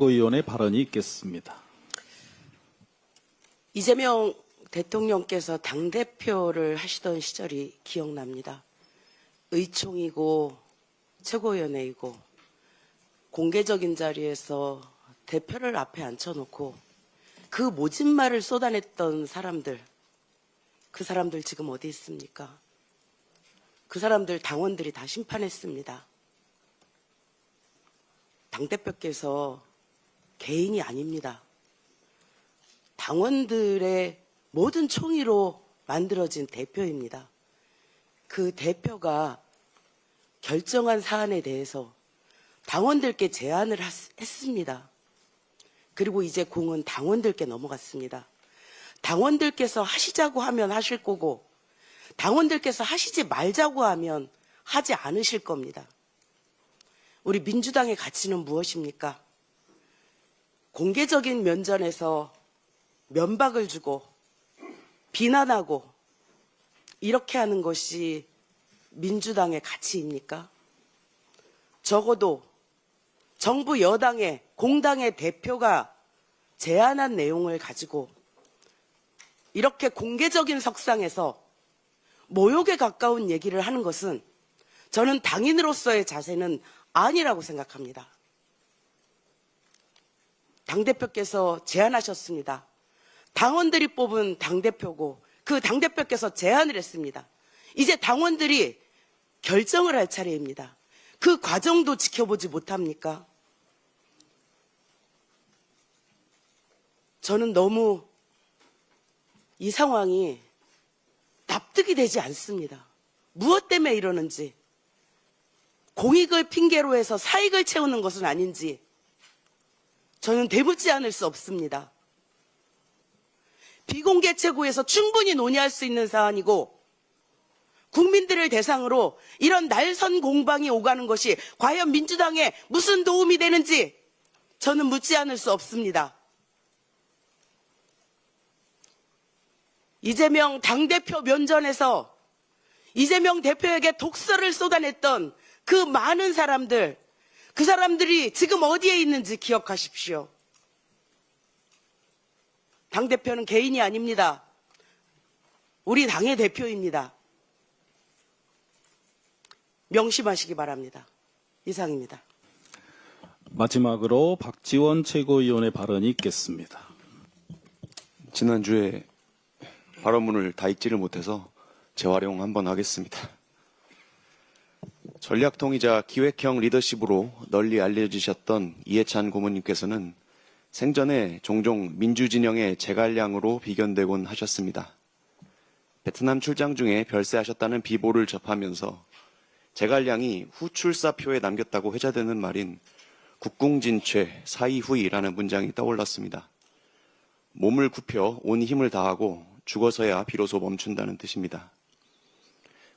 의원의 발언이 있겠습니다. 이재명 대통령께서 당대표를 하시던 시절이 기억납니다. 의총이고 최고위원회이고 공개적인 자리에서 대표를 앞에 앉혀놓고 그 모진 말을 쏟아냈던 사람들, 그 사람들 지금 어디 있습니까? 그 사람들 당원들이 다 심판했습니다. 당대표께서 개인이 아닙니다. 당원들의 모든 총의로 만들어진 대표입니다. 그 대표가 결정한 사안에 대해서 당원들께 제안을 했습니다. 그리고 이제 공은 당원들께 넘어갔습니다. 당원들께서 하시자고 하면 하실 거고 당원들께서 하시지 말자고 하면 하지 않으실 겁니다. 우리 민주당의 가치는 무엇입니까? 공개적인 면전에서 면박을 주고 비난하고 이렇게 하는 것이 민주당의 가치입니까? 적어도 정부 여당의 공당의 대표가 제안한 내용을 가지고 이렇게 공개적인 석상에서 모욕에 가까운 얘기를 하는 것은 저는 당인으로서의 자세는 아니라고 생각합니다. 당대표께서 제안하셨습니다. 당원들이 뽑은 당대표고 그 당대표께서 제안을 했습니다. 이제 당원들이 결정을 할 차례입니다. 그 과정도 지켜보지 못합니까? 저는 너무 이 상황이 납득이 되지 않습니다. 무엇 때문에 이러는지, 공익을 핑계로 해서 사익을 채우는 것은 아닌지 저는 되묻지 않을 수 없습니다. 비공개 최고에서 충분히 논의할 수 있는 사안이고 국민들을 대상으로 이런 날선 공방이 오가는 것이 과연 민주당에 무슨 도움이 되는지 저는 묻지 않을 수 없습니다. 이재명 당대표 면전에서 이재명 대표에게 독설을 쏟아냈던 그 많은 사람들, 그 사람들이 지금 어디에 있는지 기억하십시오. 당대표는 개인이 아닙니다. 우리 당의 대표입니다. 명심하시기 바랍니다. 이상입니다. 마지막으로 박지원 최고위원의 발언이 있겠습니다. 지난주에 발언문을 다 읽지를 못해서 재활용 한번 하겠습니다. 전략통이자 기획형 리더십으로 널리 알려지셨던 이해찬 고문님께서는 생전에 종종 민주진영의 제갈량으로 비견되곤 하셨습니다. 베트남 출장 중에 별세하셨다는 비보를 접하면서 제갈량이 후출사표에 남겼다고 회자되는 말인 국궁진최 사이후이라는 문장이 떠올랐습니다. 몸을 굽혀 온 힘을 다하고 죽어서야 비로소 멈춘다는 뜻입니다.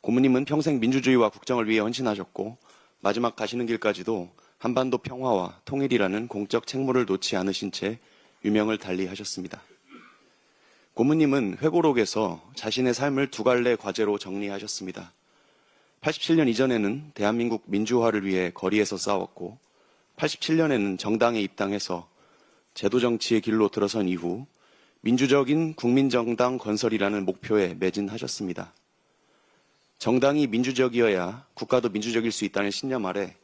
고모님은 평생 민주주의와 국정을 위해 헌신하셨고 마지막 가시는 길까지도 한반도 평화와 통일이라는 공적 책무를 놓지 않으신 채 유명을 달리하셨습니다. 고모님은 회고록에서 자신의 삶을 두 갈래 과제로 정리하셨습니다. 87년 이전에는 대한민국 민주화를 위해 거리에서 싸웠고 87년에는 정당에 입당해서 제도정치의 길로 들어선 이후 민주적인 국민정당 건설이라는 목표에 매진하셨습니다. 정당이 민주적이어야 국가도 민주적일 수 있다는 신념 아래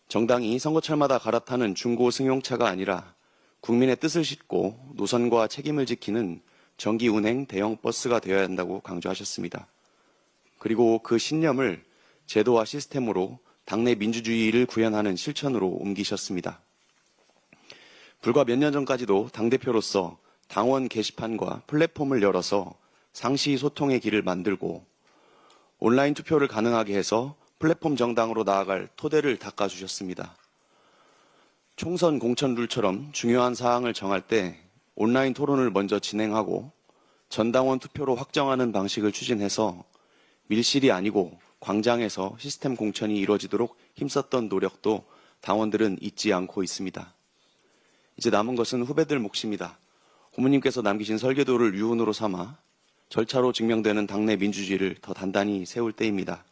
정당이 선거철마다 갈아타는 중고 승용차가 아니라 국민의 뜻을 싣고 노선과 책임을 지키는 정기 운행 대형 버스가 되어야 한다고 강조하셨습니다. 그리고 그 신념을 제도와 시스템으로 당내 민주주의를 구현하는 실천으로 옮기셨습니다. 불과 몇 년 전까지도 당대표로서 당원 게시판과 플랫폼을 열어서 상시 소통의 길을 만들고 온라인 투표를 가능하게 해서 플랫폼 정당으로 나아갈 토대를 닦아주셨습니다. 총선 공천 룰처럼 중요한 사항을 정할 때 온라인 토론을 먼저 진행하고 전당원 투표로 확정하는 방식을 추진해서 밀실이 아니고 광장에서 시스템 공천이 이루어지도록 힘썼던 노력도 당원들은 잊지 않고 있습니다. 이제 남은 것은 후배들 몫입니다. 고모님께서 남기신 설계도를 유언으로 삼아 절차로 증명되는 당내 민주주의를 더 단단히 세울 때입니다.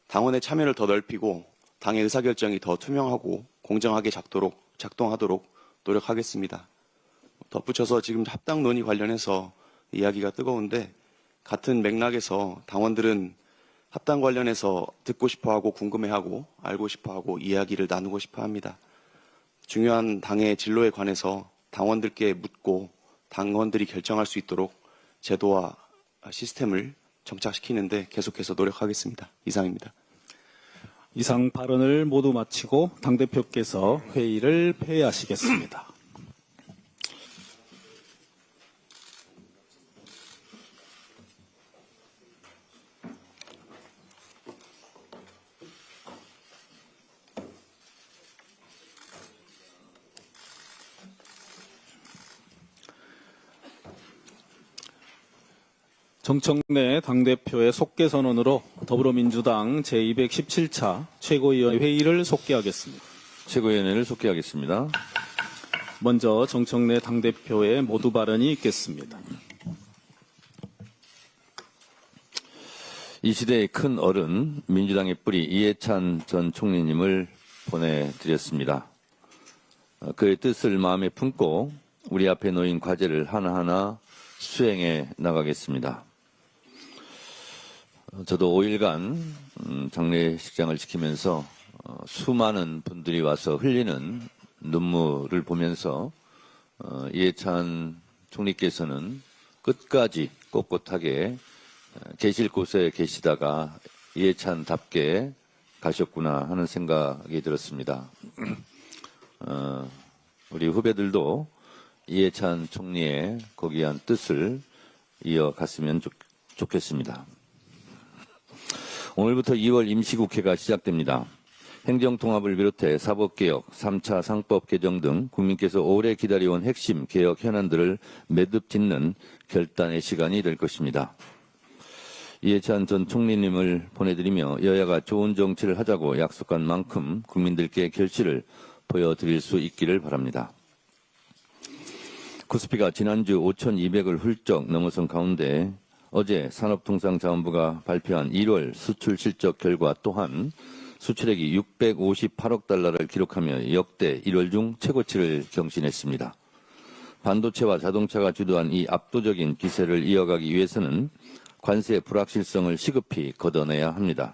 당원의 참여를 더 넓히고 당의 의사결정이 더 투명하고 공정하게 작도록 작동하도록 노력하겠습니다. 덧붙여서 지금 합당 논의 관련해서 이야기가 뜨거운데 같은 맥락에서 당원들은 합당 관련해서 듣고 싶어하고 궁금해하고 알고 싶어하고 이야기를 나누고 싶어합니다. 중요한 당의 진로에 관해서 당원들께 묻고 당원들이 결정할 수 있도록 제도와 시스템을 정착시키는데 계속해서 노력하겠습니다. 이상입니다. 이상 발언을 모두 마치고 당대표께서 회의를 폐회하시겠습니다. 정청래 당대표의 속개선언으로 더불어민주당 제217차 최고위원 회의를 속개하겠습니다. 최고위원회를 속개하겠습니다. 먼저 정청래 당대표의 모두 발언이 있겠습니다. 이 시대의 큰 어른 민주당의 뿌리 이해찬 전 총리님을 보내드렸습니다. 그의 뜻을 마음에 품고 우리 앞에 놓인 과제를 하나하나 수행해 나가겠습니다. 저도 5일간 장례식장을 지키면서 수많은 분들이 와서 흘리는 눈물을 보면서 이해찬 총리께서는 끝까지 꼿꼿하게 계실 곳에 계시다가 이해찬답게 가셨구나 하는 생각이 들었습니다. 우리 후배들도 이해찬 총리의 고귀한 뜻을 이어갔으면 좋겠습니다. 오늘부터 2월 임시국회가 시작됩니다. 행정통합을 비롯해 사법개혁, 3차 상법 개정 등 국민께서 오래 기다려온 핵심 개혁 현안들을 매듭 짓는 결단의 시간이 될 것입니다. 이해찬 전 총리님을 보내드리며 여야가 좋은 정치를 하자고 약속한 만큼 국민들께 결실을 보여드릴 수 있기를 바랍니다. 코스피가 지난주 5,200을 훌쩍 넘어선 가운데 어제 산업통상자원부가 발표한 1월 수출 실적 결과 또한 수출액이 658억 달러를 기록하며 역대 1월 중 최고치를 경신했습니다. 반도체와 자동차가 주도한 이 압도적인 기세를 이어가기 위해서는 관세 불확실성을 시급히 걷어내야 합니다.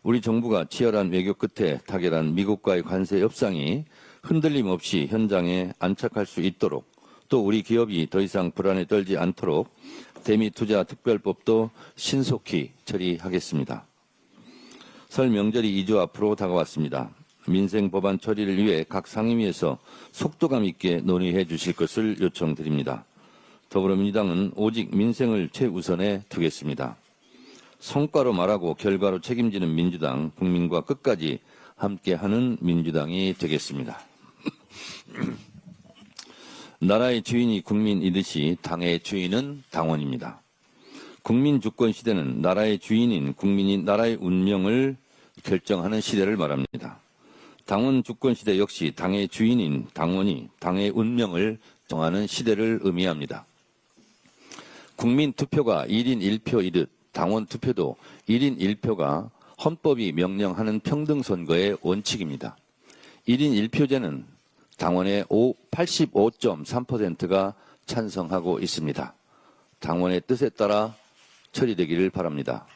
우리 정부가 치열한 외교 끝에 타결한 미국과의 관세 협상이 흔들림 없이 현장에 안착할 수 있도록 또 우리 기업이 더 이상 불안에 떨지 않도록 대미투자특별법도 신속히 처리하겠습니다. 설 명절이 2주 앞으로 다가왔습니다. 민생 법안 처리를 위해 각 상임위에서 속도감 있게 논의해 주실 것을 요청드립니다. 더불어민주당은 오직 민생을 최우선에 두겠습니다. 성과로 말하고 결과로 책임지는 민주당, 국민과 끝까지 함께하는 민주당이 되겠습니다. 나라의 주인이 국민이듯이 당의 주인은 당원입니다. 국민 주권 시대는 나라의 주인인 국민이 나라의 운명을 결정하는 시대를 말합니다. 당원 주권 시대 역시 당의 주인인 당원이 당의 운명을 정하는 시대를 의미합니다. 국민 투표가 1인 1표이듯 당원 투표도 1인 1표가 헌법이 명령하는 평등 선거의 원칙입니다. 1인 1표제는 당원의 85.3%가 찬성하고 있습니다. 당원의 뜻에 따라 처리되기를 바랍니다.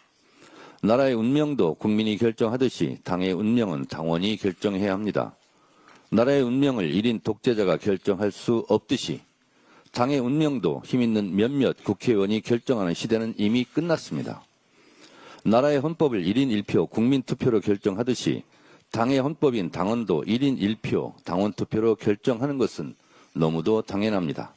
나라의 운명도 국민이 결정하듯이 당의 운명은 당원이 결정해야 합니다. 나라의 운명을 1인 독재자가 결정할 수 없듯이 당의 운명도 힘있는 몇몇 국회의원이 결정하는 시대는 이미 끝났습니다. 나라의 헌법을 1인 1표 국민투표로 결정하듯이 당의 헌법인 당원도 1인 1표 당원투표로 결정하는 것은 너무도 당연합니다.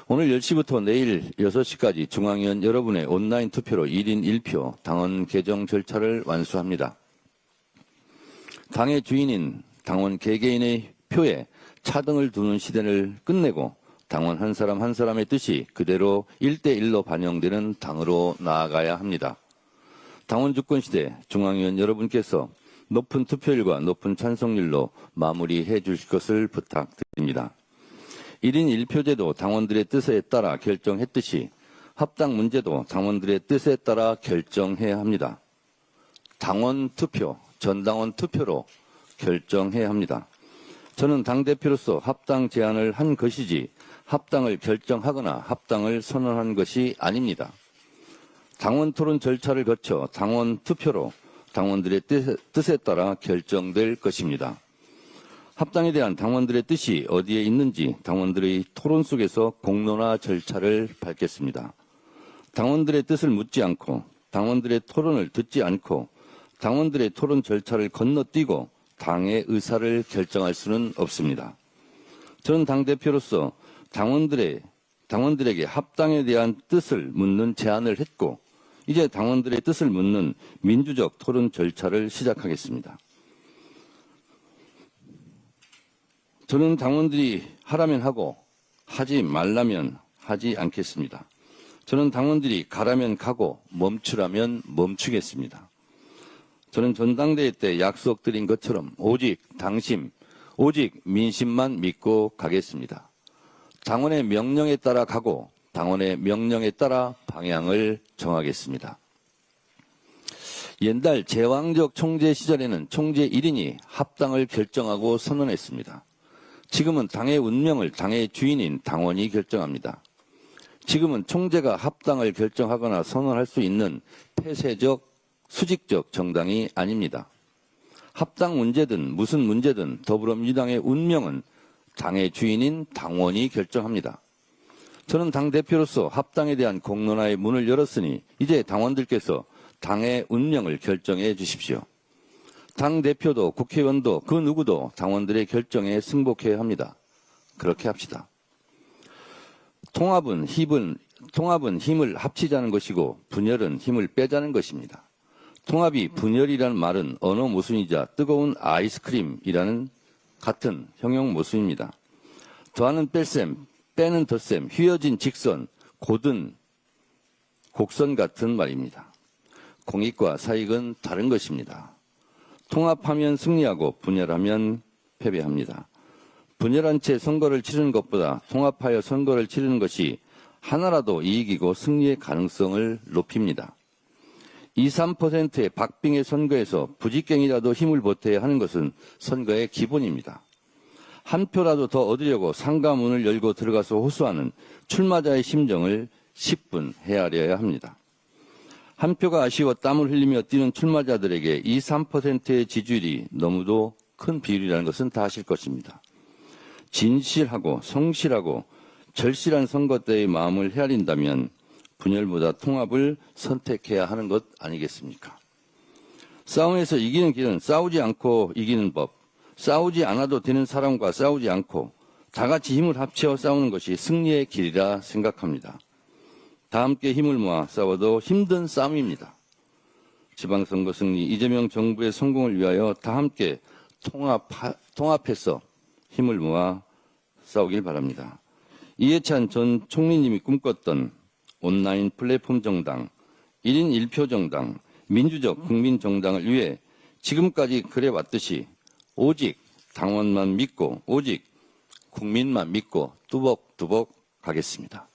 오늘 10시부터 내일 6시까지 중앙위원 여러분의 온라인 투표로 1인 1표 당원 개정 절차를 완수합니다. 당의 주인인 당원 개개인의 표에 차등을 두는 시대를 끝내고 당원 한 사람 한 사람의 뜻이 그대로 1대1로 반영되는 당으로 나아가야 합니다. 당원 주권 시대 중앙위원 여러분께서 높은 투표율과 높은 찬성률로 마무리해 주실 것을 부탁드립니다. 1인 1표제도 당원들의 뜻에 따라 결정했듯이 합당 문제도 당원들의 뜻에 따라 결정해야 합니다. 당원 투표, 전당원 투표로 결정해야 합니다. 저는 당대표로서 합당 제안을 한 것이지 합당을 결정하거나 합당을 선언한 것이 아닙니다. 당원 토론 절차를 거쳐 당원 투표로 당원들의 뜻에 따라 결정될 것입니다. 합당에 대한 당원들의 뜻이 어디에 있는지 당원들의 토론 속에서 공론화 절차를 밟겠습니다. 당원들의 뜻을 묻지 않고 당원들의 토론을 듣지 않고 당원들의 토론 절차를 건너뛰고 당의 의사를 결정할 수는 없습니다. 저는 당대표로서 당원들에게 합당에 대한 뜻을 묻는 제안을 했고 이제 당원들의 뜻을 묻는 민주적 토론 절차를 시작하겠습니다. 저는 당원들이 하라면 하고 하지 말라면 하지 않겠습니다. 저는 당원들이 가라면 가고 멈추라면 멈추겠습니다. 저는 전당대회 때 약속드린 것처럼 오직 당심, 오직 민심만 믿고 가겠습니다. 당원의 명령에 따라 가고 당원의 명령에 따라 방향을 정하겠습니다. 옛날 제왕적 총재 시절에는 총재 1인이 합당을 결정하고 선언했습니다. 지금은 당의 운명을 당의 주인인 당원이 결정합니다. 지금은 총재가 합당을 결정하거나 선언할 수 있는 폐쇄적, 수직적 정당이 아닙니다. 합당 문제든 무슨 문제든 더불어민주당의 운명은 당의 주인인 당원이 결정합니다. 저는 당대표로서 합당에 대한 공론화의 문을 열었으니 이제 당원들께서 당의 운명을 결정해 주십시오. 당대표도 국회의원도 그 누구도 당원들의 결정에 승복해야 합니다. 그렇게 합시다. 통합은 힘을 합치자는 것이고 분열은 힘을 빼자는 것입니다. 통합이 분열이라는 말은 언어 모순이자 뜨거운 아이스크림이라는 같은 형용 모순입니다. 더하는 뺄셈, 빼는 덧셈, 휘어진 직선, 곧은 곡선 같은 말입니다. 공익과 사익은 다른 것입니다. 통합하면 승리하고 분열하면 패배합니다. 분열한 채 선거를 치르는 것보다 통합하여 선거를 치르는 것이 하나라도 이익이고 승리의 가능성을 높입니다. 2, 3%의 박빙의 선거에서 부직갱이라도 힘을 보태야 하는 것은 선거의 기본입니다. 한 표라도 더 얻으려고 상가문을 열고 들어가서 호소하는 출마자의 심정을 10분 헤아려야 합니다. 한 표가 아쉬워 땀을 흘리며 뛰는 출마자들에게 2, 3%의 지지율이 너무도 큰 비율이라는 것은 다 아실 것입니다. 진실하고 성실하고 절실한 선거 때의 마음을 헤아린다면 분열보다 통합을 선택해야 하는 것 아니겠습니까? 싸움에서 이기는 길은 싸우지 않고 이기는 법, 싸우지 않아도 되는 사람과 싸우지 않고 다 같이 힘을 합쳐 싸우는 것이 승리의 길이라 생각합니다. 다 함께 힘을 모아 싸워도 힘든 싸움입니다. 지방선거 승리, 이재명 정부의 성공을 위하여 다 함께 통합해서 힘을 모아 싸우길 바랍니다. 이해찬 전 총리님이 꿈꿨던 온라인 플랫폼 정당, 1인 1표 정당, 민주적 국민정당을 위해 지금까지 그래왔듯이 오직 당원만 믿고 오직 국민만 믿고 뚜벅뚜벅 가겠습니다.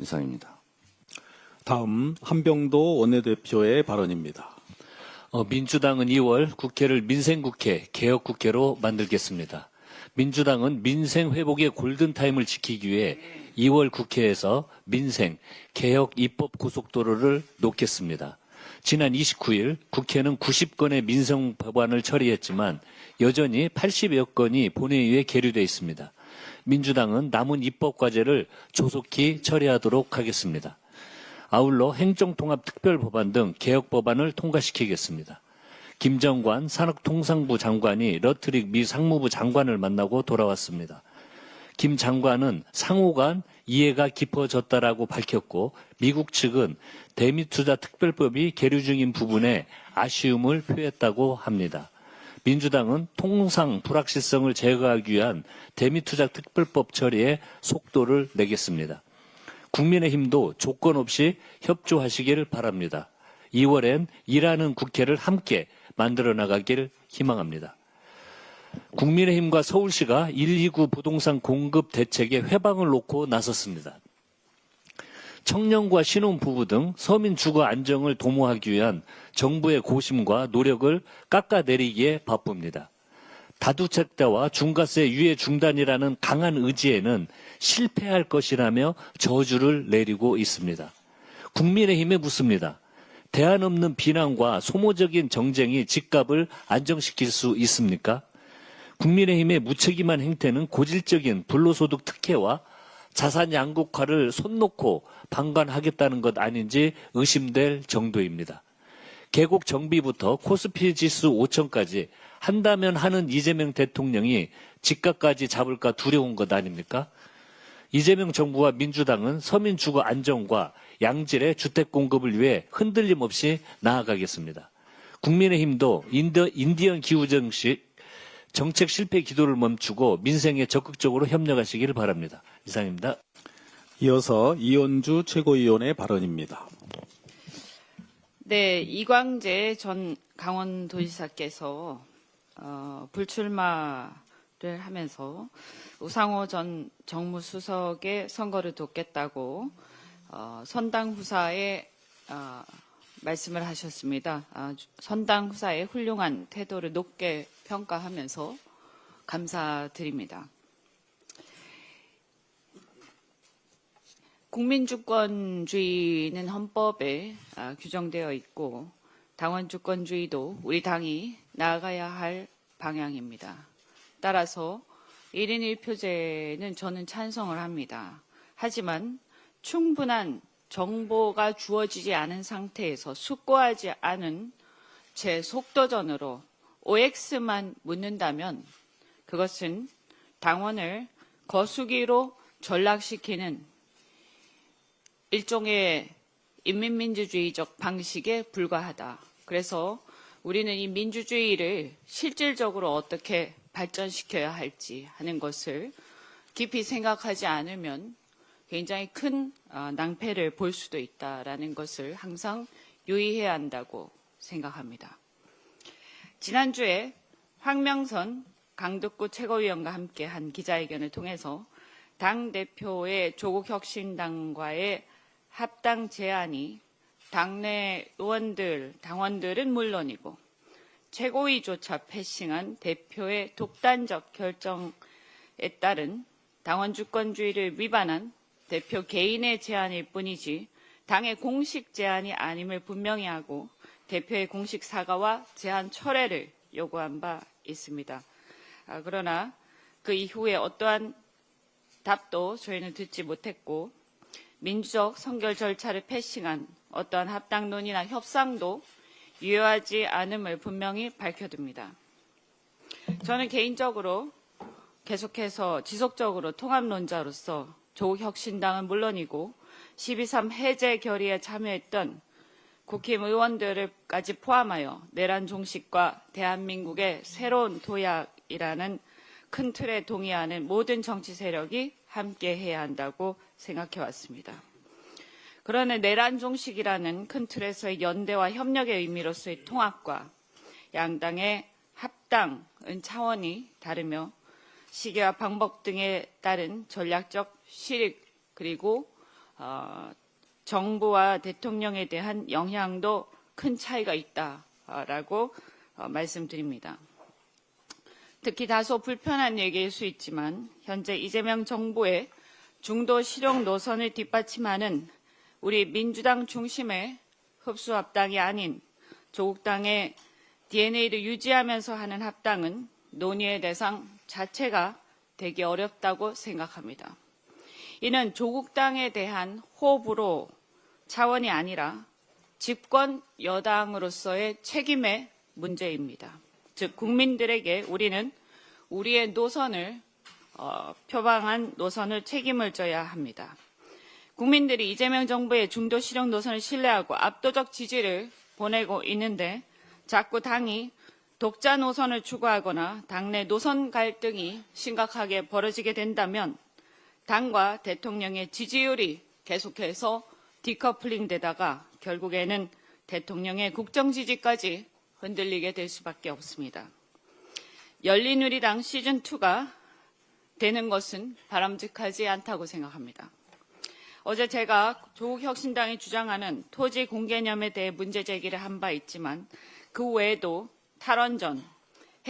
이상입니다. 다음 한병도 원내대표의 발언입니다. 민주당은 2월 국회를 민생국회, 개혁국회로 만들겠습니다. 민주당은 민생 회복의 골든타임을 지키기 위해 2월 국회에서 민생, 개혁 입법 고속도로를 놓겠습니다. 지난 29일 국회는 90건의 민생 법안을 처리했지만 여전히 80여 건이 본회의에 계류돼 있습니다. 민주당은 남은 입법 과제를 조속히 처리하도록 하겠습니다. 아울러 행정통합특별법안 등 개혁법안을 통과시키겠습니다. 김정관 산업통상부 장관이 러트릭 미 상무부 장관을 만나고 돌아왔습니다. 김 장관은 상호 간 이해가 깊어졌다라고 밝혔고 미국 측은 대미투자특별법이 계류 중인 부분에 아쉬움을 표했다고 합니다. 민주당은 통상 불확실성을 제거하기 위한 대미투자특별법 처리에 속도를 내겠습니다. 국민의힘도 조건 없이 협조하시길 바랍니다. 2월엔 일하는 국회를 함께 만들어 나가길 희망합니다. 국민의힘과 서울시가 129 부동산 공급 대책의 회방을 놓고 나섰습니다. 청년과 신혼부부 등 서민 주거 안정을 도모하기 위한 정부의 고심과 노력을 깎아내리기에 바쁩니다. 다두책대와 중과세 유예 중단이라는 강한 의지에는 실패할 것이라며 저주를 내리고 있습니다. 국민의힘에 묻습니다. 대안 없는 비난과 소모적인 정쟁이 집값을 안정시킬 수 있습니까? 국민의힘의 무책임한 행태는 고질적인 불로소득 특혜와 자산 양극화를 손 놓고 방관하겠다는 것 아닌지 의심될 정도입니다. 계곡 정비부터 코스피 지수 5천까지 한다면 하는 이재명 대통령이 집값까지 잡을까 두려운 것 아닙니까? 이재명 정부와 민주당은 서민 주거 안정과 양질의 주택 공급을 위해 흔들림 없이 나아가겠습니다. 국민의힘도 인디언 기후정식 정책 실패 기도를 멈추고 민생에 적극적으로 협력하시기를 바랍니다. 이상입니다. 이어서 이현주 최고위원의 발언입니다. 네, 이광재 전 강원도지사께서 불출마를 하면서 우상호 전 정무수석의 선거를 돕겠다고 선당 후사의 말씀을 하셨습니다. 선당 후사의 훌륭한 태도를 높게 평가하면서 감사드립니다. 국민주권주의는 헌법에 규정되어 있고 당원주권주의도 우리 당이 나아가야 할 방향입니다. 따라서 1인 1표제는 저는 찬성을 합니다. 하지만 충분한 정보가 주어지지 않은 상태에서 숙고하지 않은 제 속도전으로 OX만 묻는다면 그것은 당원을 거수기로 전락시키는 일종의 인민민주주의적 방식에 불과하다. 그래서 우리는 이 민주주의를 실질적으로 어떻게 발전시켜야 할지 하는 것을 깊이 생각하지 않으면 굉장히 큰 낭패를 볼 수도 있다라는 것을 항상 유의해야 한다고 생각합니다. 지난주에 황명선 강덕구 최고위원과 함께 한 기자회견을 통해서 당대표의 조국혁신당과의 합당 제안이 당내 의원들, 당원들은 물론이고 최고위조차 패싱한 대표의 독단적 결정에 따른 당원 주권주의를 위반한 대표 개인의 제안일 뿐이지 당의 공식 제안이 아님을 분명히 하고 대표의 공식 사과와 제안 철회를 요구한 바 있습니다. 그러나 그 이후에 어떠한 답도 저희는 듣지 못했고 민주적 선결 절차를 패싱한 어떠한 합당론이나 협상도 유효하지 않음을 분명히 밝혀둡니다. 저는 개인적으로 계속해서 지속적으로 통합론자로서 조국혁신당은 물론이고 12.3 해제 결의에 참여했던 국힘 의원들을까지 포함하여 내란 종식과 대한민국의 새로운 도약이라는 큰 틀에 동의하는 모든 정치 세력이 함께해야 한다고 생각해 왔습니다. 그러나 내란 종식이라는 큰 틀에서의 연대와 협력의 의미로서의 통합과 양당의 합당은 차원이 다르며 시기와 방법 등에 따른 전략적 실익 그리고 정부와 대통령에 대한 영향도 큰 차이가 있다라고 말씀드립니다. 특히 다소 불편한 얘기일 수 있지만 현재 이재명 정부의 중도 실용 노선을 뒷받침하는 우리 민주당 중심의 흡수 합당이 아닌 조국당의 DNA를 유지하면서 하는 합당은 논의의 대상 자체가 되기 어렵다고 생각합니다. 이는 조국당에 대한 호불호 차원이 아니라 집권 여당으로서의 책임의 문제입니다. 즉 국민들에게 우리는 우리의 노선을 표방한 노선을 책임을 져야 합니다. 국민들이 이재명 정부의 중도 실용 노선을 신뢰하고 압도적 지지를 보내고 있는데 자꾸 당이 독자 노선을 추구하거나 당내 노선 갈등이 심각하게 벌어지게 된다면 당과 대통령의 지지율이 계속해서 디커플링 되다가 결국에는 대통령의 국정 지지까지 흔들리게 될 수밖에 없습니다. 열린우리당 시즌2가 되는 것은 바람직하지 않다고 생각합니다. 어제 제가 조국혁신당이 주장하는 토지 공개념에 대해 문제 제기를 한 바 있지만 그 외에도 탈원전,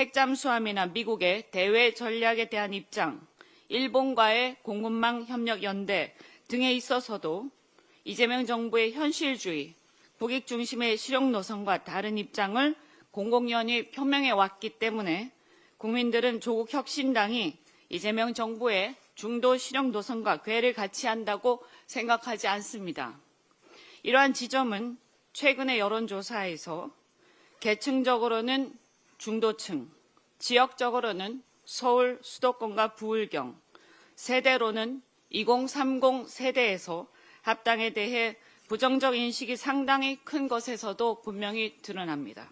핵잠수함이나 미국의 대외 전략에 대한 입장, 일본과의 공군망 협력 연대 등에 있어서도 이재명 정부의 현실주의, 국익 중심의 실용 노선과 다른 입장을 공공연히 표명해 왔기 때문에 국민들은 조국 혁신당이 이재명 정부의 중도 실용 노선과 궤를 같이 한다고 생각하지 않습니다. 이러한 지점은 최근의 여론조사에서 계층적으로는 중도층, 지역적으로는 서울 수도권과 부울경, 세대로는 2030 세대에서 합당에 대해 부정적 인식이 상당히 큰 것에서도 분명히 드러납니다.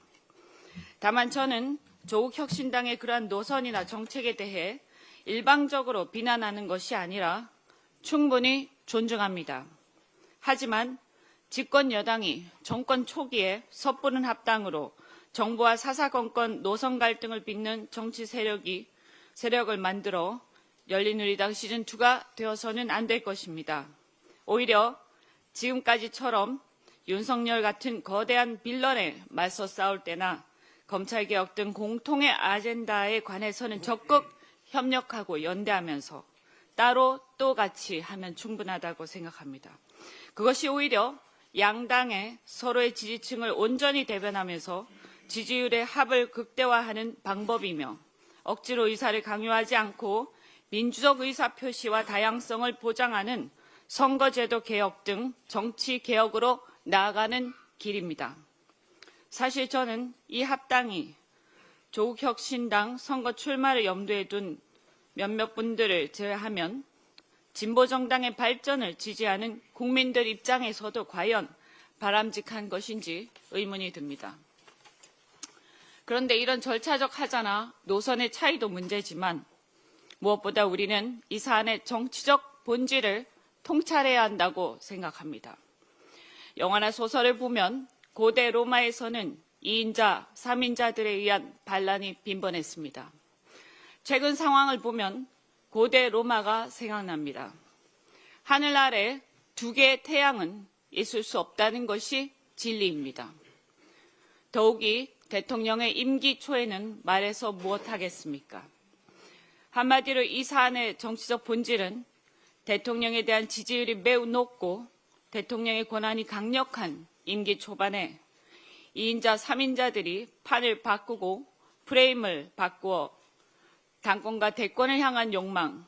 다만 저는 조국 혁신당의 그러한 노선이나 정책에 대해 일방적으로 비난하는 것이 아니라 충분히 존중합니다. 하지만 집권 여당이 정권 초기에 섣부른 합당으로 정부와 사사건건 노선 갈등을 빚는 정치 세력을 만들어 열린우리당 시즌2가 되어서는 안 될 것입니다. 오히려 지금까지처럼 윤석열 같은 거대한 빌런에 맞서 싸울 때나 검찰개혁 등 공통의 아젠다에 관해서는 적극 협력하고 연대하면서 따로 또 같이 하면 충분하다고 생각합니다. 그것이 오히려 양당의 서로의 지지층을 온전히 대변하면서 지지율의 합을 극대화하는 방법이며 억지로 의사를 강요하지 않고 민주적 의사표시와 다양성을 보장하는 선거제도 개혁 등 정치 개혁으로 나아가는 길입니다. 사실 저는 이 합당이 조국 혁신당 선거 출마를 염두에 둔 몇몇 분들을 제외하면 진보정당의 발전을 지지하는 국민들 입장에서도 과연 바람직한 것인지 의문이 듭니다. 그런데 이런 절차적 하자나 노선의 차이도 문제지만 무엇보다 우리는 이 사안의 정치적 본질을 통찰해야 한다고 생각합니다. 영화나 소설을 보면 고대 로마에서는 2인자, 3인자들에 의한 반란이 빈번했습니다. 최근 상황을 보면 고대 로마가 생각납니다. 하늘 아래 두 개의 태양은 있을 수 없다는 것이 진리입니다. 더욱이 대통령의 임기 초에는 말해서 무엇하겠습니까? 한마디로 이 사안의 정치적 본질은 대통령에 대한 지지율이 매우 높고 대통령의 권한이 강력한 임기 초반에 2인자, 3인자들이 판을 바꾸고 프레임을 바꾸어 당권과 대권을 향한 욕망,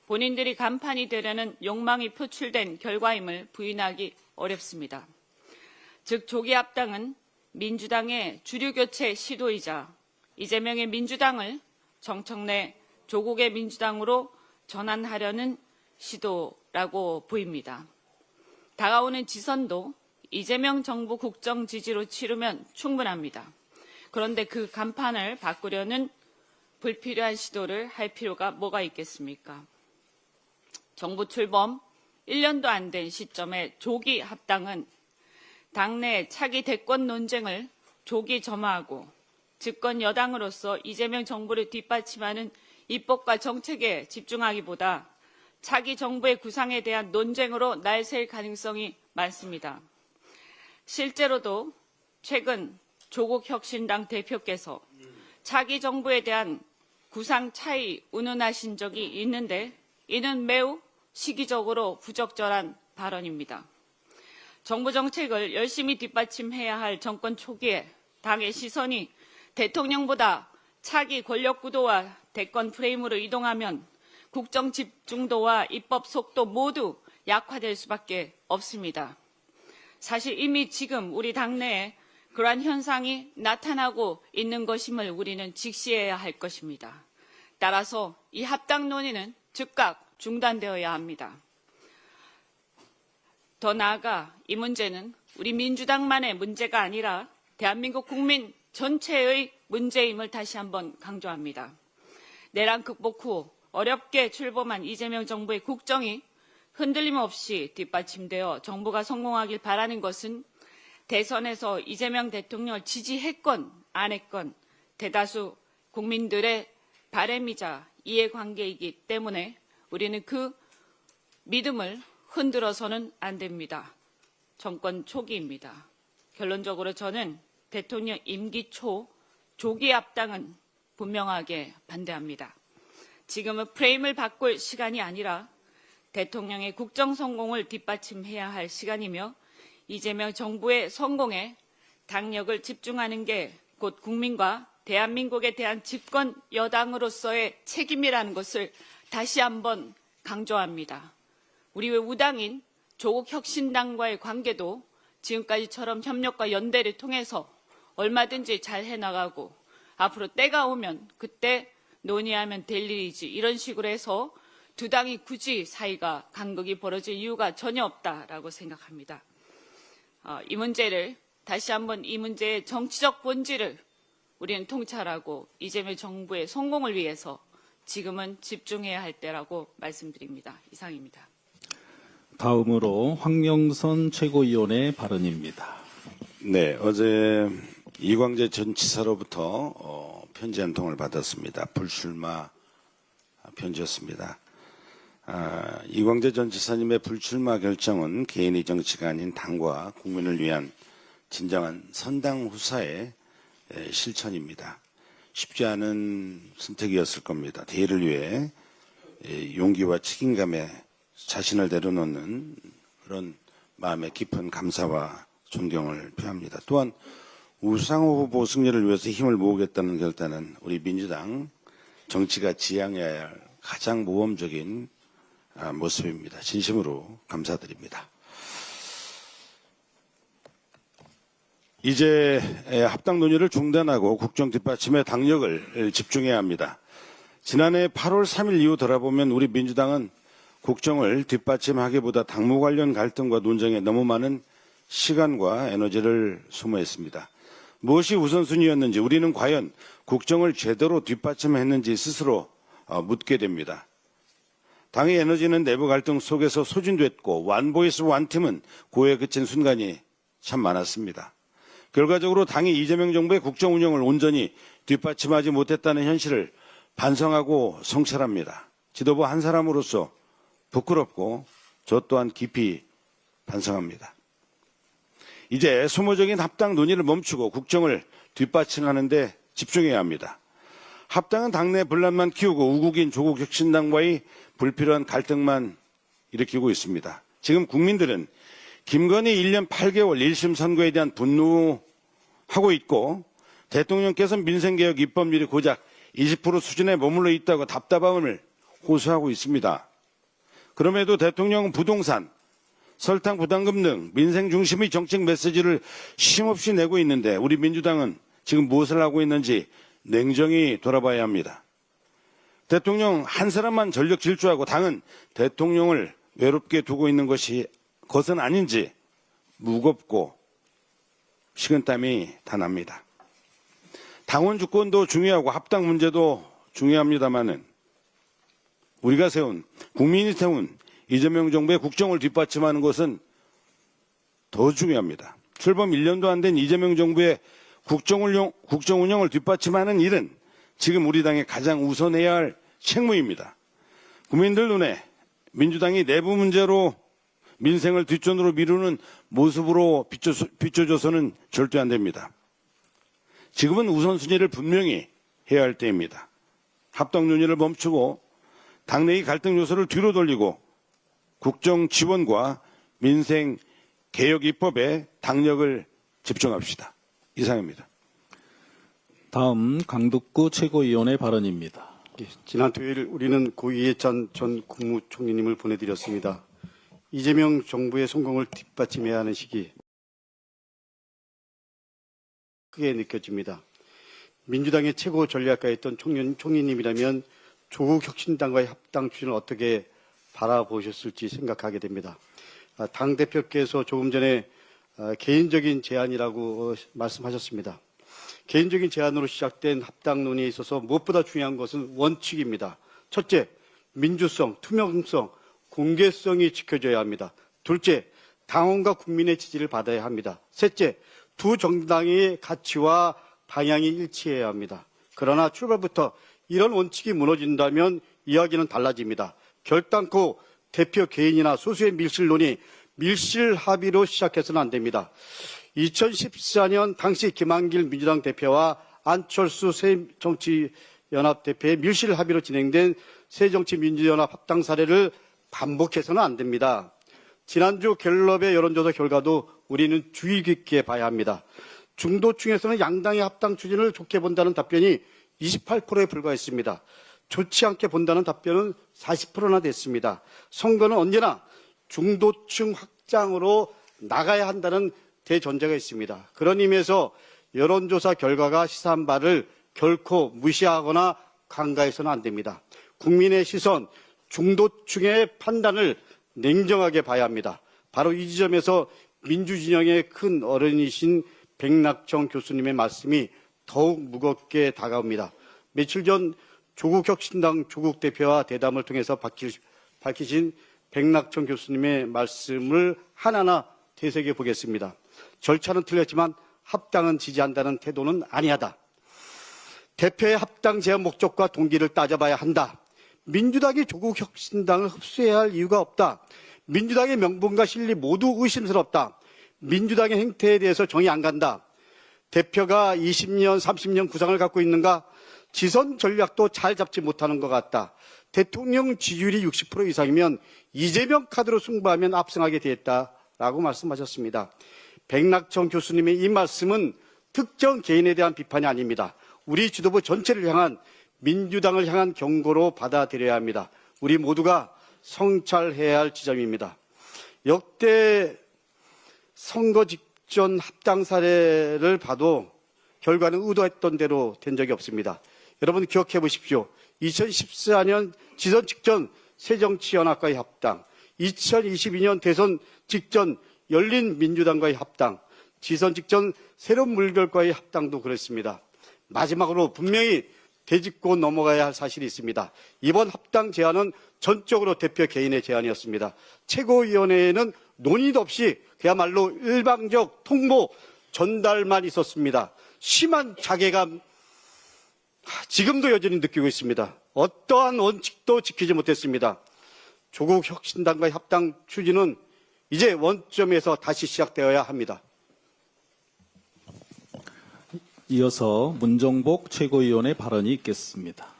본인들이 간판이 되려는 욕망이 표출된 결과임을 부인하기 어렵습니다. 즉 조기 합당은 민주당의 주류교체 시도이자 이재명의 민주당을 정청래 조국의 민주당으로 전환하려는 시도라고 보입니다. 다가오는 지선도 이재명 정부 국정 지지로 치르면 충분합니다. 그런데 그 간판을 바꾸려는 불필요한 시도를 할 필요가 뭐가 있겠습니까? 정부 출범 1년도 안 된 시점에 조기 합당은 당내 차기 대권 논쟁을 조기 점화하고 집권 여당으로서 이재명 정부를 뒷받침하는 입법과 정책에 집중하기보다 차기 정부의 구상에 대한 논쟁으로 날샐 가능성이 많습니다. 실제로도 최근 조국 혁신당 대표께서 차기 정부에 대한 구상 차이 운운하신 적이 있는데 이는 매우 시기적으로 부적절한 발언입니다. 정부 정책을 열심히 뒷받침해야 할 정권 초기에 당의 시선이 대통령보다 차기 권력 구도와 대권 프레임으로 이동하면 국정 집중도와 입법 속도 모두 약화될 수밖에 없습니다. 사실 이미 지금 우리 당내에 그러한 현상이 나타나고 있는 것임을 우리는 직시해야 할 것입니다. 따라서 이 합당 논의는 즉각 중단되어야 합니다. 더 나아가 이 문제는 우리 민주당만의 문제가 아니라 대한민국 국민 전체의 문제임을 다시 한번 강조합니다. 내란 극복 후 어렵게 출범한 이재명 정부의 국정이 흔들림 없이 뒷받침되어 정부가 성공하길 바라는 것은 대선에서 이재명 대통령을 지지했건 안 했건 대다수 국민들의 바람이자 이해관계이기 때문에 우리는 그 믿음을 흔들어서는 안 됩니다. 정권 초기입니다. 결론적으로 저는 대통령 임기 초 조기 합당은 분명하게 반대합니다. 지금은 프레임을 바꿀 시간이 아니라 대통령의 국정 성공을 뒷받침해야 할 시간이며 이재명 정부의 성공에 당력을 집중하는 게 곧 국민과 대한민국에 대한 집권 여당으로서의 책임이라는 것을 다시 한번 강조합니다. 우리 우당인 조국혁신당과의 관계도 지금까지처럼 협력과 연대를 통해서 얼마든지 잘 해나가고 앞으로 때가 오면 그때 논의하면 될 일이지 이런 식으로 해서 두 당이 굳이 사이가 간극이 벌어질 이유가 전혀 없다라고 생각합니다. 이 문제를 다시 한번 이 문제의 정치적 본질을 우리는 통찰하고 이재명 정부의 성공을 위해서 지금은 집중해야 할 때라고 말씀드립니다. 이상입니다. 다음으로 황영선 최고위원의 발언입니다. 네, 어제 이광재 전 지사로부터 편지 한 통을 받았습니다. 불출마 편지였습니다. 이광재 전 지사님의 불출마 결정은 개인의 정치가 아닌 당과 국민을 위한 진정한 선당 후사의 실천입니다. 쉽지 않은 선택이었을 겁니다. 대의를 위해 용기와 책임감에 자신을 내려놓는 그런 마음의 깊은 감사와 존경을 표합니다. 또한 우상호 후보 승리를 위해서 힘을 모으겠다는 결단은 우리 민주당 정치가 지향해야 할 가장 모범적인 모습입니다. 진심으로 감사드립니다. 이제 합당 논의를 중단하고 국정 뒷받침에 당력을 집중해야 합니다. 지난해 8월 3일 이후 돌아보면 우리 민주당은 국정을 뒷받침하기보다 당무 관련 갈등과 논쟁에 너무 많은 시간과 에너지를 소모했습니다. 무엇이 우선순위였는지 우리는 과연 국정을 제대로 뒷받침했는지 스스로 묻게 됩니다. 당의 에너지는 내부 갈등 속에서 소진됐고 원보이스 원팀은 고에 그친 순간이 참 많았습니다. 결과적으로 당이 이재명 정부의 국정 운영을 온전히 뒷받침하지 못했다는 현실을 반성하고 성찰합니다. 지도부 한 사람으로서 부끄럽고 저 또한 깊이 반성합니다. 이제 소모적인 합당 논의를 멈추고 국정을 뒷받침하는 데 집중해야 합니다. 합당은 당내 분란만 키우고 우국인 조국혁신당과의 불필요한 갈등만 일으키고 있습니다. 지금 국민들은 김건희 1년 8개월 1심 선고에 대한 분노하고 있고 대통령께서 민생개혁 입법률이 고작 20% 수준에 머물러 있다고 답답함을 호소하고 있습니다. 그럼에도 대통령은 부동산, 설탕 부담금 등 민생 중심의 정책 메시지를 쉼없이 내고 있는데 우리 민주당은 지금 무엇을 하고 있는지 냉정히 돌아봐야 합니다. 대통령 한 사람만 전력 질주하고 당은 대통령을 외롭게 두고 있는 것은 아닌지 무겁고 식은땀이 다 납니다. 당원 주권도 중요하고 합당 문제도 중요합니다마는 우리가 세운 국민이 세운 이재명 정부의 국정을 뒷받침하는 것은 더 중요합니다. 출범 1년도 안 된 이재명 정부의 국정 운영을 뒷받침하는 일은 지금 우리 당의 가장 우선해야 할 책무입니다. 국민들 눈에 민주당이 내부 문제로 민생을 뒷전으로 미루는 모습으로 비춰줘서는 절대 안 됩니다. 지금은 우선순위를 분명히 해야 할 때입니다. 합당 논의를 멈추고 당내의 갈등 요소를 뒤로 돌리고 국정 지원과 민생 개혁 입법에 당력을 집중합시다. 이상입니다. 다음 강덕구 최고위원의 발언입니다. 지난 토요일 우리는 고 이해찬 전 국무총리님을 보내드렸습니다. 이재명 정부의 성공을 뒷받침해야 하는 시기 크게 느껴집니다. 민주당의 최고 전략가였던 총리님이라면 조국 혁신당과의 합당 추진을 어떻게 바라보셨을지 생각하게 됩니다. 당대표께서 조금 전에 개인적인 제안이라고 말씀하셨습니다. 개인적인 제안으로 시작된 합당 논의에 있어서 무엇보다 중요한 것은 원칙입니다. 첫째, 민주성, 투명성, 공개성이 지켜져야 합니다. 둘째, 당원과 국민의 지지를 받아야 합니다. 셋째, 두 정당의 가치와 방향이 일치해야 합니다. 그러나 출발부터 이런 원칙이 무너진다면 이야기는 달라집니다. 결단코 대표 개인이나 소수의 밀실론이 밀실 합의로 시작해서는 안 됩니다. 2014년 당시 김한길 민주당 대표와 안철수 연합대표의 밀실 합의로 진행된 새정치민주연합 합당 사례를 반복해서는 안 됩니다. 지난주 갤럽의 여론조사 결과도 우리는 주의 깊게 봐야 합니다. 중도층에서는 양당의 합당 추진을 좋게 본다는 답변이 28%에 불과했습니다. 좋지 않게 본다는 답변은 40%나 됐습니다. 선거는 언제나 중도층 확장으로 나가야 한다는 대전제가 있습니다. 그런 의미에서 여론조사 결과가 시사한 바를 결코 무시하거나 간과해서는 안 됩니다. 국민의 시선, 중도층의 판단을 냉정하게 봐야 합니다. 바로 이 지점에서 민주진영의 큰 어른이신 백낙정 교수님의 말씀이 더욱 무겁게 다가옵니다. 며칠 전 조국혁신당 조국 대표와 대담을 통해서 밝히신 백낙정 교수님의 말씀을 하나하나 되새겨 보겠습니다. 절차는 틀렸지만 합당은 지지한다는 태도는 아니하다. 대표의 합당 제한 목적과 동기를 따져봐야 한다. 민주당이 조국혁신당을 흡수해야 할 이유가 없다. 민주당의 명분과 실리 모두 의심스럽다. 민주당의 행태에 대해서 정이 안 간다. 대표가 20년, 30년 구상을 갖고 있는가? 지선 전략도 잘 잡지 못하는 것 같다. 대통령 지지율이 60% 이상이면 이재명 카드로 승부하면 압승하게 되었다라고 말씀하셨습니다. 백낙정 교수님의 이 말씀은 특정 개인에 대한 비판이 아닙니다. 우리 지도부 전체를 향한 민주당을 향한 경고로 받아들여야 합니다. 우리 모두가 성찰해야 할 지점입니다. 역대 선거 직전 합당 사례를 봐도 결과는 의도했던 대로 된 적이 없습니다. 여러분 기억해 보십시오. 2014년 지선 직전 새정치연합과의 합당, 2022년 대선 직전 열린민주당과의 합당, 지선 직전 새로운물결과의 합당도 그랬습니다. 마지막으로 분명히 되짚고 넘어가야 할 사실이 있습니다. 이번 합당 제안은 전적으로 대표 개인의 제안이었습니다. 최고위원회에는 논의도 없이 그야말로 일방적 통보 전달만 있었습니다. 심한 자괴감 지금도 여전히 느끼고 있습니다. 어떠한 원칙도 지키지 못했습니다. 조국 혁신당과의 합당 추진은 이제 원점에서 다시 시작되어야 합니다. 이어서 문정복 최고위원의 발언이 있겠습니다.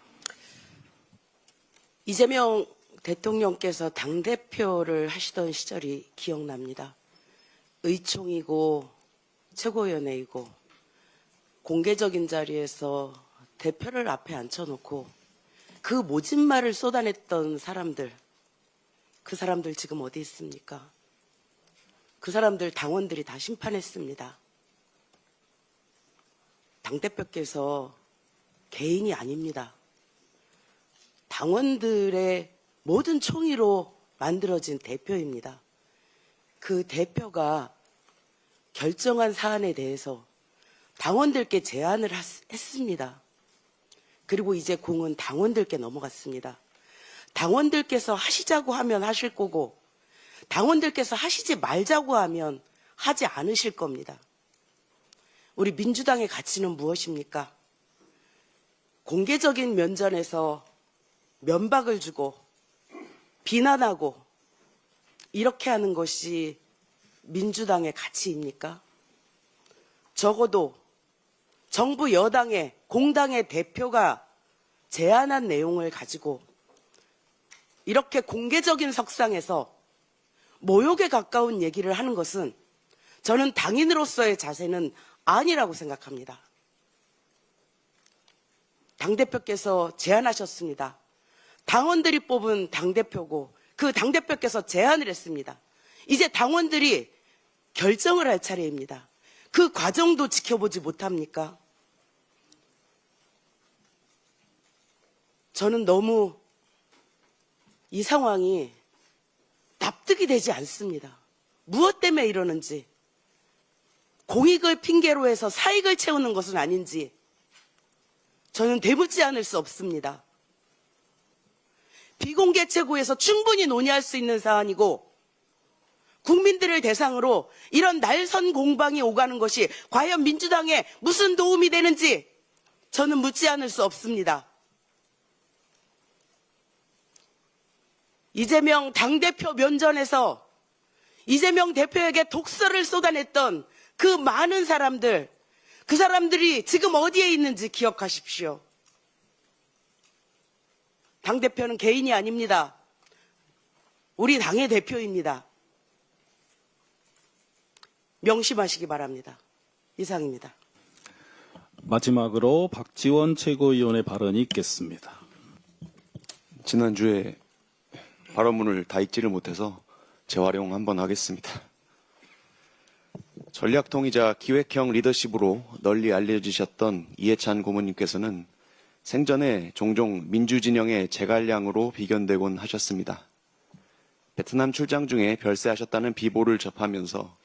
이재명 대통령께서 당대표를 하시던 시절이 기억납니다. 의총이고 최고위원회이고 공개적인 자리에서 대표를 앞에 앉혀놓고 그 모진 말을 쏟아냈던 사람들, 그 사람들 지금 어디 있습니까? 그 사람들 당원들이 다 심판했습니다. 당대표께서 개인이 아닙니다. 당원들의 모든 총의로 만들어진 대표입니다. 그 대표가 결정한 사안에 대해서 당원들께 제안을 했습니다. 그리고 이제 공은 당원들께 넘어갔습니다. 당원들께서 하시자고 하면 하실 거고 당원들께서 하시지 말자고 하면 하지 않으실 겁니다. 우리 민주당의 가치는 무엇입니까? 공개적인 면전에서 면박을 주고 비난하고 이렇게 하는 것이 민주당의 가치입니까? 적어도 정부 여당의 공당의 대표가 제안한 내용을 가지고 이렇게 공개적인 석상에서 모욕에 가까운 얘기를 하는 것은 저는 당인으로서의 자세는 아니라고 생각합니다. 당대표께서 제안하셨습니다. 당원들이 뽑은 당대표고 그 당대표께서 제안을 했습니다. 이제 당원들이 결정을 할 차례입니다. 그 과정도 지켜보지 못합니까? 저는 너무 이 상황이 납득이 되지 않습니다. 무엇 때문에 이러는지, 공익을 핑계로 해서 사익을 채우는 것은 아닌지 저는 되묻지 않을 수 없습니다. 비공개 최고에서 충분히 논의할 수 있는 사안이고 국민들을 대상으로 이런 날선 공방이 오가는 것이 과연 민주당에 무슨 도움이 되는지 저는 묻지 않을 수 없습니다. 이재명 당대표 면전에서 이재명 대표에게 독설을 쏟아냈던 그 많은 사람들, 그 사람들이 지금 어디에 있는지 기억하십시오. 당대표는 개인이 아닙니다. 우리 당의 대표입니다. 명심하시기 바랍니다. 이상입니다. 마지막으로 박지원 최고위원의 발언이 있겠습니다. 지난주에 발언문을 다 읽지를 못해서 재활용 한번 하겠습니다. 전략통이자 기획형 리더십으로 널리 알려지셨던 이해찬 고문님께서는 생전에 종종 민주진영의 제갈량으로 비견되곤 하셨습니다. 베트남 출장 중에 별세하셨다는 비보를 접하면서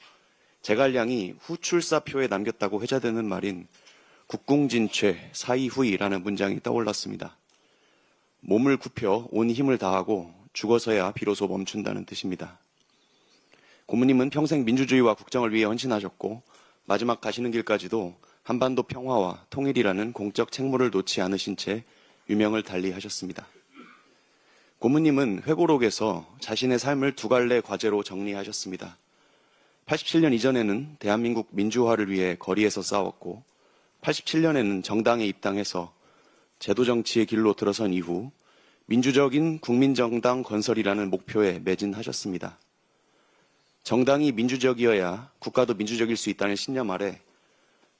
제갈량이 후출사표에 남겼다고 회자되는 말인 국궁진최 사이후이라는 문장이 떠올랐습니다. 몸을 굽혀 온 힘을 다하고 죽어서야 비로소 멈춘다는 뜻입니다. 고모님은 평생 민주주의와 국정을 위해 헌신하셨고 마지막 가시는 길까지도 한반도 평화와 통일이라는 공적 책무를 놓지 않으신 채 유명을 달리하셨습니다. 고모님은 회고록에서 자신의 삶을 두 갈래 과제로 정리하셨습니다. 87년 이전에는 대한민국 민주화를 위해 거리에서 싸웠고 87년에는 정당에 입당해서 제도정치의 길로 들어선 이후 민주적인 국민정당 건설이라는 목표에 매진하셨습니다. 정당이 민주적이어야 국가도 민주적일 수 있다는 신념 아래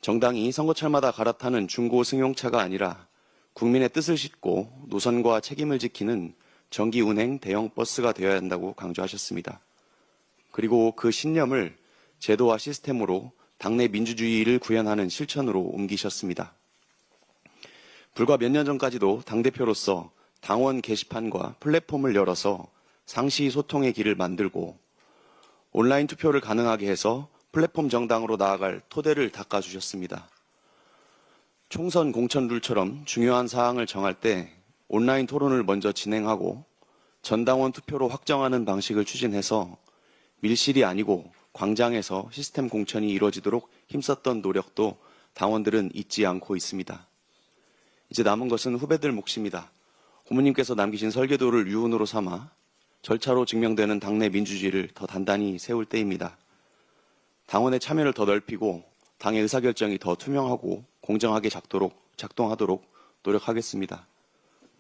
정당이 선거철마다 갈아타는 중고 승용차가 아니라 국민의 뜻을 싣고 노선과 책임을 지키는 정기 운행 대형 버스가 되어야 한다고 강조하셨습니다. 그리고 그 신념을 제도와 시스템으로 당내 민주주의를 구현하는 실천으로 옮기셨습니다. 불과 몇 년 전까지도 당대표로서 당원 게시판과 플랫폼을 열어서 상시 소통의 길을 만들고 온라인 투표를 가능하게 해서 플랫폼 정당으로 나아갈 토대를 닦아주셨습니다. 총선 공천 룰처럼 중요한 사항을 정할 때 온라인 토론을 먼저 진행하고 전당원 투표로 확정하는 방식을 추진해서 밀실이 아니고 광장에서 시스템 공천이 이루어지도록 힘썼던 노력도 당원들은 잊지 않고 있습니다. 이제 남은 것은 후배들 몫입니다. 고모님께서 남기신 설계도를 유언으로 삼아 절차로 증명되는 당내 민주주의를 더 단단히 세울 때입니다. 당원의 참여를 더 넓히고 당의 의사결정이 더 투명하고 공정하게 작동하도록 노력하겠습니다.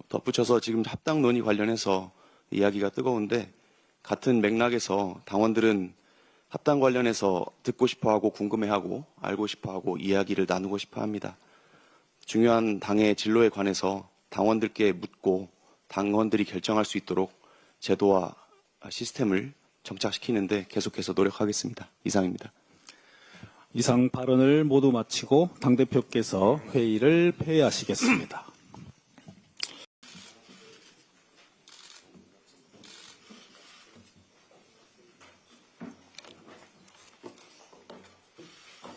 덧붙여서 지금 합당 논의 관련해서 이야기가 뜨거운데 같은 맥락에서 당원들은 합당 관련해서 듣고 싶어하고 궁금해하고 알고 싶어하고 이야기를 나누고 싶어합니다. 중요한 당의 진로에 관해서 당원들께 묻고 당원들이 결정할 수 있도록 제도와 시스템을 정착시키는데 계속해서 노력하겠습니다. 이상입니다. 이상 발언을 모두 마치고 당대표께서 회의를 폐회하시겠습니다.